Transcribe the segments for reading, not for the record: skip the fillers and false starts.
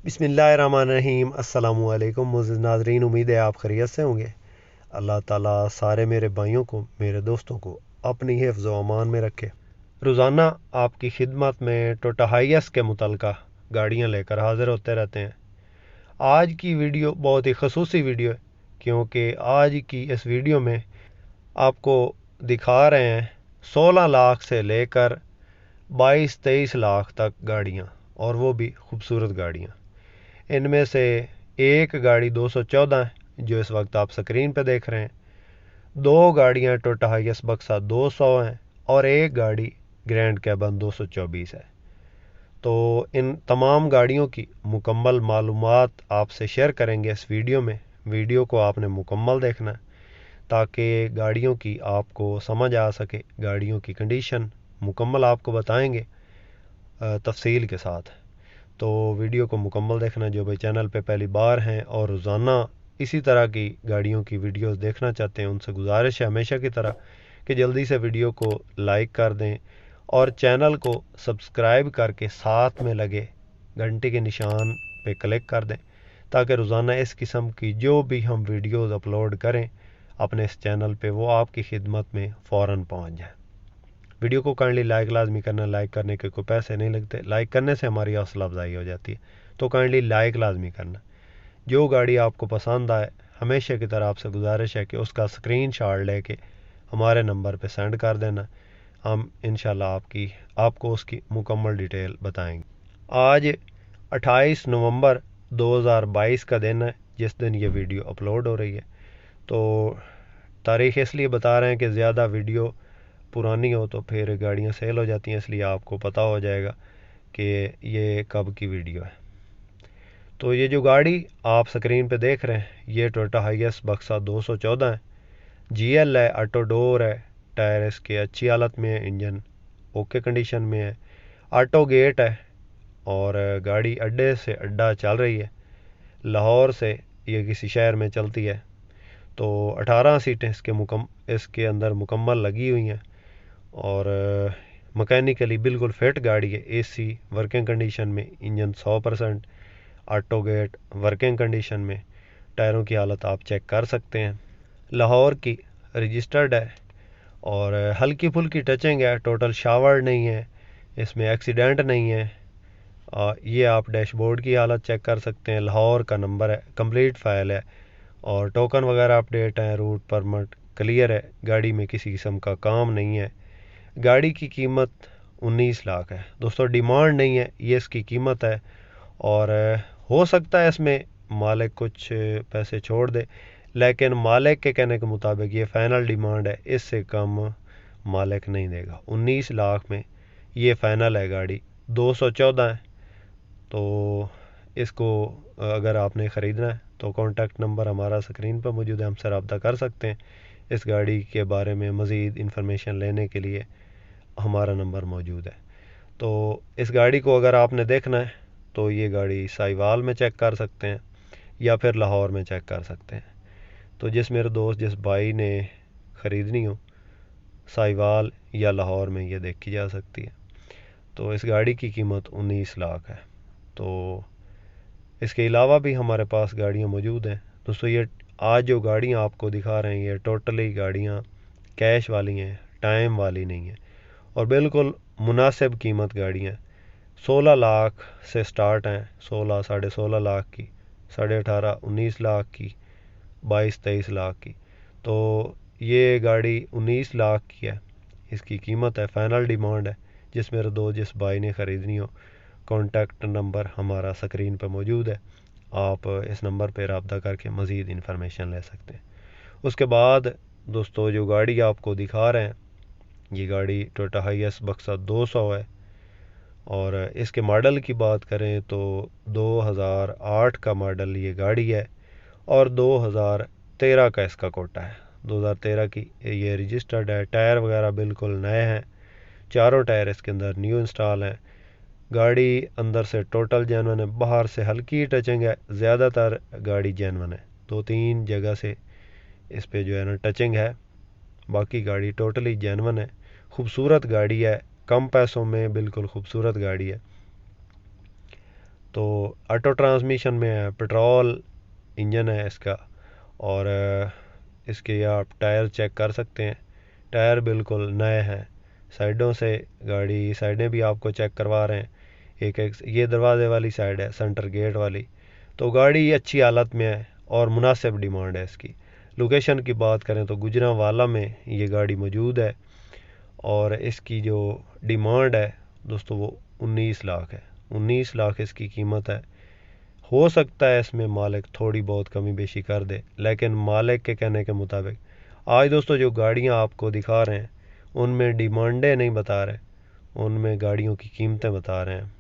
बिस्मिल्लाहिर्रहमानिर्रहीम। अस्सलामुअलैकुम मुअज़्ज़िज़ नाज़रीन, उम्मीद है आप खैरियत से होंगे। अल्लाह ताला सारे मेरे भाइयों को, मेरे दोस्तों को अपनी हिफ्ज़ व अमान में रखे। रोज़ाना आपकी खिदमत में टोयोटा हाइएस के मुतल्लिक़ा गाड़ियाँ लेकर हाज़िर होते रहते हैं। आज की वीडियो बहुत ही ख़ुसूसी वीडियो है, क्योंकि आज की इस वीडियो में आपको दिखा रहे हैं 16 लाख से लेकर 22-23 लाख तक गाड़ियाँ, और वो भी खूबसूरत गाड़ियाँ। इनमें से एक गाड़ी 214 है, जो इस वक्त आप स्क्रीन पे देख रहे हैं। दो गाड़ियाँ टोयोटा हाइएस बक्सा 200 हैं और एक गाड़ी ग्रैंड कैबन 224 है। तो इन तमाम गाड़ियों की मुकम्मल मालूमात आपसे शेयर करेंगे इस वीडियो में। वीडियो को आपने मुकम्मल देखना है ताकि गाड़ियों की आपको समझ आ सके। गाड़ियों की कंडीशन मुकम्मल आपको बताएंगे तफसील के साथ। तो वीडियो को मुकम्मल देखना। जो भाई चैनल पे पहली बार हैं और रोज़ाना इसी तरह की गाड़ियों की वीडियोस देखना चाहते हैं, उनसे गुजारिश है हमेशा की तरह कि जल्दी से वीडियो को लाइक कर दें और चैनल को सब्सक्राइब करके साथ में लगे घंटे के निशान पे क्लिक कर दें, ताकि रोज़ाना इस किस्म की जो भी हम वीडियोस अपलोड करें अपने इस चैनल पे, वो आपकी खिदमत में फ़ौरन पहुंच जाए। वीडियो को काइंडली लाइक लाजमी करना। लाइक करने के कोई पैसे नहीं लगते, लाइक करने से हमारी हौसला अफजाई हो जाती है। तो काइंडली लाइक लाजमी करना। जो गाड़ी आपको पसंद आए, हमेशा की तरह आपसे गुजारिश है कि उसका स्क्रीनशॉट लेके हमारे नंबर पे सेंड कर देना। हम इंशाल्लाह आपको उसकी मुकम्मल डिटेल बताएंगे। आज 28 नवंबर 2022 का दिन है जिस दिन ये वीडियो अपलोड हो रही है। तो तारीख़ इसलिए बता रहे हैं कि ज़्यादा वीडियो पुरानी हो तो फिर गाड़ियाँ सेल हो जाती हैं, इसलिए आपको पता हो जाएगा कि ये कब की वीडियो है। तो ये जो गाड़ी आप स्क्रीन पे देख रहे हैं, ये टोयोटा हाइएस बक्सा 214 है। जीएल है, ऑटो डोर है, टायर इसके अच्छी हालत में है, इंजन ओके कंडीशन में है, ऑटो गेट है और गाड़ी अड्डे से अड्डा चल रही है। लाहौर से ये किसी शहर में चलती है। तो 18 सीटें इसके अंदर मुकम्मल लगी हुई हैं और मकैनिकली बिल्कुल फिट गाड़ी है। एसी वर्किंग कंडीशन में, engine 100%, auto gate working condition में, टायरों की हालत आप चेक कर सकते हैं। लाहौर की रजिस्टर्ड है और हल्की फुल्की टचिंग है, टोटल शावर नहीं है, इसमें एक्सीडेंट नहीं है। ये आप डैशबोर्ड की हालत चेक कर सकते हैं। लाहौर का नंबर है, कंप्लीट फाइल है और टोकन वगैरह अपडेट है, रूट परमिट क्लियर है, गाड़ी में किसी किस्म का काम नहीं है। गाड़ी की कीमत 19 लाख है दोस्तों, डिमांड नहीं है, ये इसकी कीमत है। और हो सकता है इसमें मालिक कुछ पैसे छोड़ दे, लेकिन मालिक के कहने के मुताबिक ये फ़ाइनल डिमांड है, इससे कम मालिक नहीं देगा। 19 लाख में ये फ़ाइनल है। गाड़ी 214 है। तो इसको अगर आपने ख़रीदना है तो कॉन्टैक्ट नंबर हमारा स्क्रीन पर मौजूद है, हमसे रब्ता कर सकते हैं। इस गाड़ी के बारे में मज़ीद इंफॉर्मेशन लेने के लिए हमारा नंबर मौजूद है। तो इस गाड़ी को अगर आपने देखना है तो ये गाड़ी साहिवाल में चेक कर सकते हैं या फिर लाहौर में चेक कर सकते हैं। तो जिस भाई ने ख़रीदनी हो, साहिवाल या लाहौर में ये देखी जा सकती है। तो इस गाड़ी की कीमत 19 लाख है। तो इसके अलावा भी हमारे पास गाड़ियाँ मौजूद हैं दोस्तों। ये आज जो गाड़ियाँ आपको दिखा रहे हैं, ये टोटली गाड़ियाँ कैश वाली हैं, टाइम वाली नहीं है और बिल्कुल मुनासिब कीमत गाड़ियाँ। 16 लाख से स्टार्ट हैं, 16, 16.5 लाख की, 18.5, 19 लाख की, 22-23 लाख की। तो ये गाड़ी 19 लाख की है, इसकी कीमत है, फ़ाइनल डिमांड है। जिस भाई ने ख़रीदनी हो, कॉन्टैक्ट नंबर हमारा स्क्रीन पर मौजूद है, आप इस नंबर पर रब्ता करके मज़ीद इंफॉर्मेशन ले सकते हैं। उसके बाद दोस्तों जो गाड़ी आपको दिखा रहे हैं, ये गाड़ी टोयोटा हाइएस बक्सा 200 है और इसके मॉडल की बात करें तो 2008 का मॉडल ये गाड़ी है और 2013 का इसका कोटा है। 2013 की ये रजिस्टर्ड है। टायर वगैरह बिल्कुल नए हैं, चारों टायर इसके अंदर न्यू इंस्टॉल हैं। गाड़ी अंदर से टोटल जेन्युइन है, बाहर से हल्की टचिंग है, ज़्यादातर गाड़ी जेन्युइन है। 2-3 जगह से इस पे जो है ना टचिंग है, बाकी गाड़ी टोटली जेन्युइन है। खूबसूरत गाड़ी है, कम पैसों में बिल्कुल खूबसूरत गाड़ी है। तो ऑटो ट्रांसमिशन में है, पेट्रोल इंजन है इसका। और इसके आप टायर चेक कर सकते हैं, टायर बिल्कुल नए हैं। साइडों से गाड़ी साइडें भी आपको चेक करवा रहे हैं। एक एक ये दरवाजे वाली साइड है, सेंटर गेट वाली। तो गाड़ी अच्छी हालत में है और मुनासिब डिमांड है इसकी। लोकेशन की बात करें तो गुजरांवाला में ये गाड़ी मौजूद है और इसकी जो डिमांड है दोस्तों वो 19 लाख है। 19 लाख इसकी कीमत है। हो सकता है इसमें मालिक थोड़ी बहुत कमी बेशी कर दे, लेकिन मालिक के कहने के मुताबिक आज दोस्तों जो गाड़ियां आपको दिखा रहे हैं उनमें डिमांडें नहीं बता रहे, उनमें गाड़ियों की कीमतें बता रहे हैं।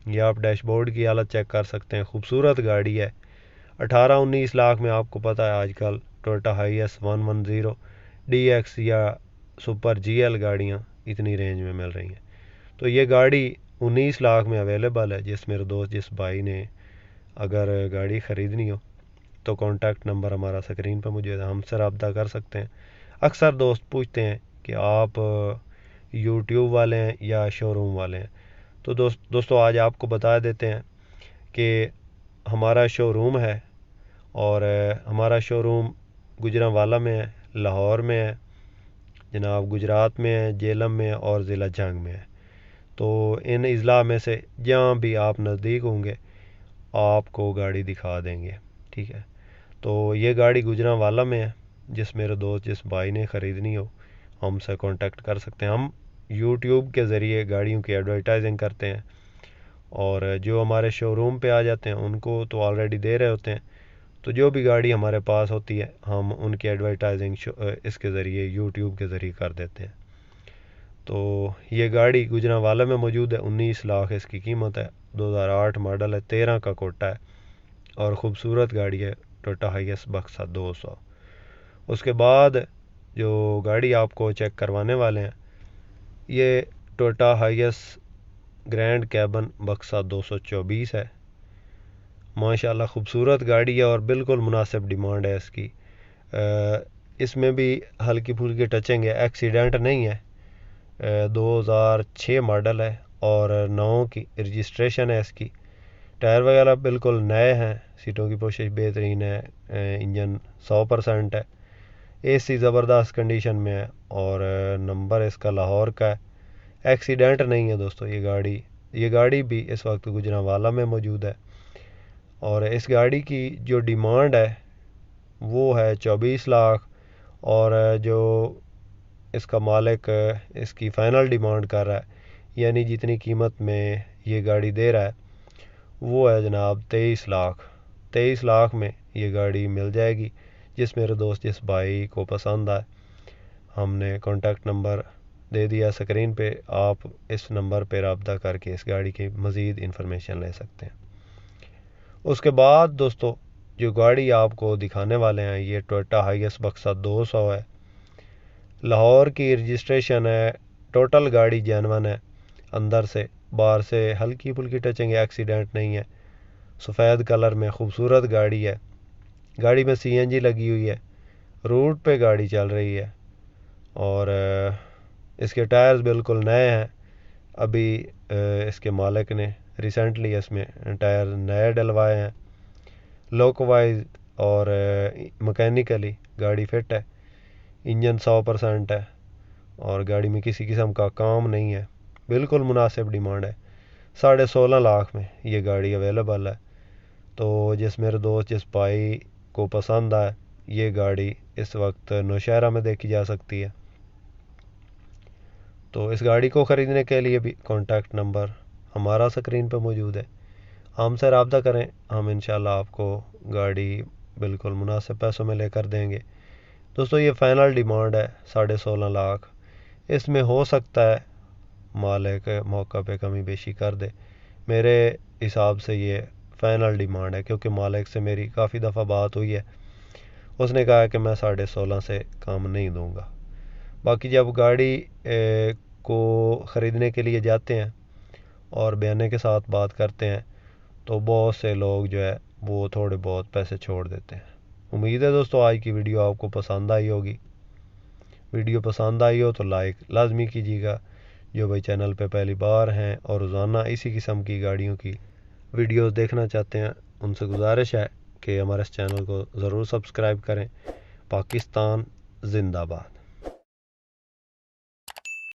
ये आप डैशबोर्ड की हालत चेक कर सकते हैं, खूबसूरत गाड़ी है। 18-19 लाख में आपको पता है आजकल टोयोटा हाईएस 110 DX या सुपर GL गाड़ियाँ इतनी रेंज में मिल रही हैं। तो ये गाड़ी 19 लाख में अवेलेबल है। जिस भाई ने अगर गाड़ी ख़रीदनी हो तो कॉन्टैक्ट नंबर हमारा स्क्रीन पर मौजूद है, हमसे रब्ता कर सकते हैं। अक्सर दोस्त पूछते हैं कि आप यूट्यूब वाले हैं या शोरूम वाले हैं। तो दोस्तों आज आपको बता देते हैं कि हमारा शोरूम है और हमारा शोरूम गुजरांवाला में है, लाहौर में है जनाब, गुजरात में है, जेलम में है और ज़िला जंग में है। तो इन अज़ला में से जहाँ भी आप नज़दीक होंगे आपको गाड़ी दिखा देंगे, ठीक है। तो ये गाड़ी गुजरांवाला में है। जिस भाई ने ख़रीदनी हो हमसे कांटेक्ट कर सकते हैं। हम यूट्यूब के ज़रिए गाड़ियों की एडवर्टाइजिंग करते हैं और जो हमारे शोरूम पे आ जाते हैं उनको तो ऑलरेडी दे रहे होते हैं। तो जो भी गाड़ी हमारे पास होती है हम उनकी एडवर्टाइजिंग इसके ज़रिए यूट्यूब के ज़रिए कर देते हैं। तो ये गाड़ी गुजरांवाला में मौजूद है। 19 लाख इसकी कीमत है। 2008 मॉडल है, 13 का कोटा है और ख़ूबसूरत गाड़ी है, टोयोटा हाईएस बक्सा 200। उसके बाद जो गाड़ी आपको चेक करवाने वाले हैं ये टोयोटा हाईएस ग्रैंड कैबन बक्सा 224 है। माशाल्लाह ख़ूबसूरत गाड़ी है और बिल्कुल मुनासिब डिमांड है इसकी। इसमें भी हल्की फुल्की टचिंग है, एक्सीडेंट नहीं है। 2006 मॉडल है और 9 की रजिस्ट्रेशन है इसकी। टायर वगैरह बिल्कुल नए हैं, सीटों की पोशिश बेहतरीन है, इंजन 100% है, AC ज़बरदस्त कंडीशन में है और नंबर इसका लाहौर का है। एक्सीडेंट नहीं है दोस्तों। ये गाड़ी भी इस वक्त गुजरांवाला में मौजूद है और इस गाड़ी की जो डिमांड है वो है 24 लाख और जो इसका मालिक इसकी फ़ाइनल डिमांड कर रहा है, यानी जितनी कीमत में ये गाड़ी दे रहा है वो है जनाब 23 लाख। 23 लाख में ये गाड़ी मिल जाएगी। जिस भाई को पसंद आए हमने कॉन्टैक्ट नंबर दे दिया स्क्रीन पे, आप इस नंबर पर रब्ता करके इस गाड़ी की मज़ीद इंफॉर्मेशन ले सकते हैं। उसके बाद दोस्तों जो गाड़ी आपको दिखाने वाले हैं ये टोयोटा हाईएस बक्सा 200 है। लाहौर की रजिस्ट्रेशन है। टोटल गाड़ी जेन्युइन है, अंदर से बाहर से हल्की फुल्की टचिंग है, एक्सीडेंट नहीं है। सफ़ेद कलर में ख़ूबसूरत गाड़ी है। गाड़ी में CNG लगी हुई है, रूट पे गाड़ी चल रही है और इसके टायर्स बिल्कुल नए हैं। अभी इसके मालिक ने रिसेंटली इसमें टायर नए डलवाए हैं। लुक वाइज और मकैनिकली गाड़ी फिट है। इंजन 100% है और गाड़ी में किसी किस्म का काम नहीं है। बिल्कुल मुनासिब डिमांड है। 16.5 लाख में ये गाड़ी अवेलेबल है। तो जिस भाई को पसंद आए ये गाड़ी इस वक्त नौशहरा में देखी जा सकती है। तो इस गाड़ी को ख़रीदने के लिए भी कॉन्टैक्ट नंबर हमारा स्क्रीन पर मौजूद है, हमसे रब्ता करें। हम इंशाल्लाह आपको गाड़ी बिल्कुल मुनासिब पैसों में लेकर देंगे। दोस्तों ये फ़ाइनल डिमांड है 16.5 लाख। इसमें हो सकता है मालिक मौका पे कमी बेशी कर दे। मेरे हिसाब से ये फ़ाइनल डिमांड है क्योंकि मालिक से मेरी काफ़ी दफ़ा बात हुई है। उसने कहा कि मैं 16.5 से कम नहीं दूंगा। बाकी जब गाड़ी को ख़रीदने के लिए जाते हैं और बयाने के साथ बात करते हैं तो बहुत से लोग जो है वो थोड़े बहुत पैसे छोड़ देते हैं। उम्मीद है दोस्तों आज की वीडियो आपको पसंद आई होगी। वीडियो पसंद आई हो तो लाइक लाजमी कीजिएगा। जो भाई चैनल पे पहली बार हैं और रोज़ाना इसी किस्म की गाड़ियों की वीडियोस देखना चाहते हैं उनसे गुजारिश है कि हमारे इस चैनल को ज़रूर सब्सक्राइब करें। पाकिस्तान जिंदाबाद।